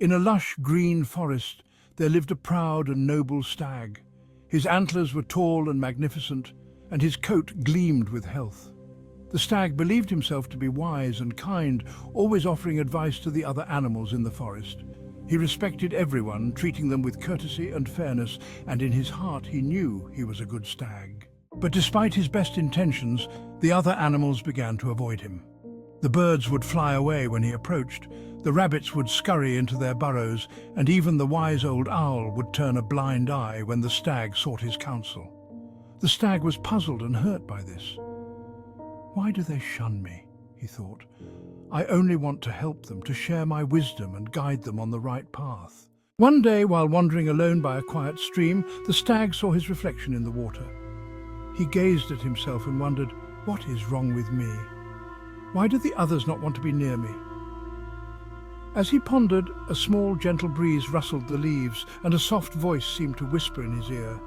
In a lush green forest, there lived a proud and noble stag. His antlers were tall and magnificent, and his coat gleamed with health. The stag believed himself to be wise and kind, always offering advice to the other animals in the forest. He respected everyone, treating them with courtesy and fairness, and in his heart he knew he was a good stag. But despite his best intentions, the other animals began to avoid him. The birds would fly away when he approached, the rabbits would scurry into their burrows, and even the wise old owl would turn a blind eye when the stag sought his counsel. The stag was puzzled and hurt by this. "Why do they shun me?" he thought. "I only want to help them, to share my wisdom and guide them on the right path." One day, while wandering alone by a quiet stream, the stag saw his reflection in the water. He gazed at himself and wondered, "What is wrong with me? Why do the others not want to be near me?" As he pondered, a small, gentle breeze rustled the leaves, and a soft voice seemed to whisper in his ear,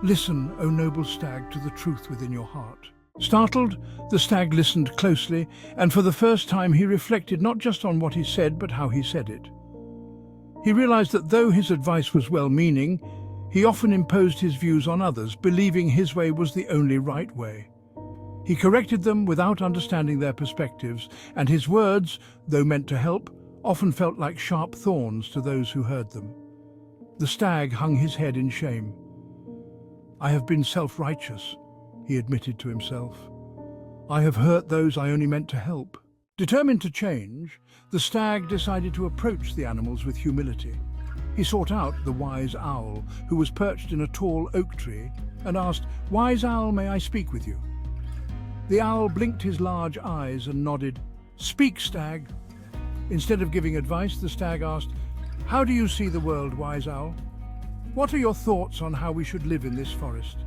"Listen, O noble stag, to the truth within your heart." Startled, the stag listened closely, and for the first time he reflected not just on what he said, but how he said it. He realized that though his advice was well-meaning, he often imposed his views on others, believing his way was the only right way. He corrected them without understanding their perspectives, and his words, though meant to help, often felt like sharp thorns to those who heard them. The stag hung his head in shame. "I have been self-righteous," he admitted to himself. "I have hurt those I only meant to help." Determined to change, the stag decided to approach the animals with humility. He sought out the wise owl, who was perched in a tall oak tree, and asked, "Wise owl, may I speak with you?" The owl blinked his large eyes and nodded. "Speak, stag." Instead of giving advice, the stag asked, "How do you see the world, wise owl? What are your thoughts on how we should live in this forest?"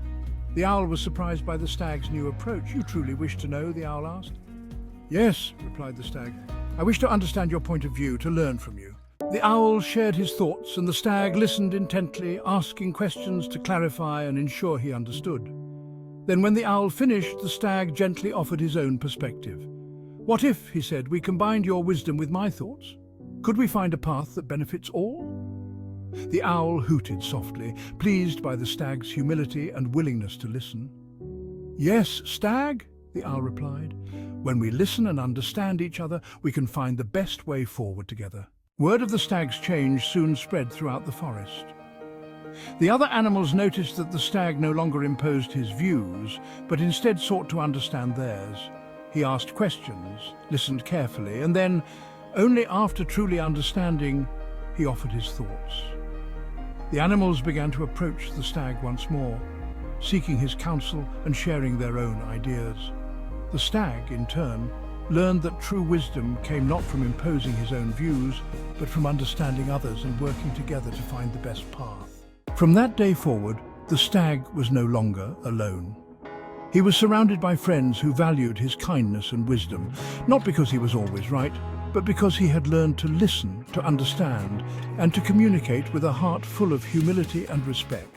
The owl was surprised by the stag's new approach. "You truly wish to know?" the owl asked. "Yes," replied the stag. "I wish to understand your point of view, to learn from you." The owl shared his thoughts, and the stag listened intently, asking questions to clarify and ensure he understood. Then when the owl finished, the stag gently offered his own perspective. "What if," he said, "we combined your wisdom with my thoughts? Could we find a path that benefits all?" The owl hooted softly, pleased by the stag's humility and willingness to listen. "Yes, stag," the owl replied. "When we listen and understand each other, we can find the best way forward together." Word of the stag's change soon spread throughout the forest. The other animals noticed that the stag no longer imposed his views, but instead sought to understand theirs. He asked questions, listened carefully, and then, only after truly understanding, he offered his thoughts. The animals began to approach the stag once more, seeking his counsel and sharing their own ideas. The stag, in turn, learned that true wisdom came not from imposing his own views, but from understanding others and working together to find the best path. From that day forward, the stag was no longer alone. He was surrounded by friends who valued his kindness and wisdom, not because he was always right, but because he had learned to listen, to understand, and to communicate with a heart full of humility and respect.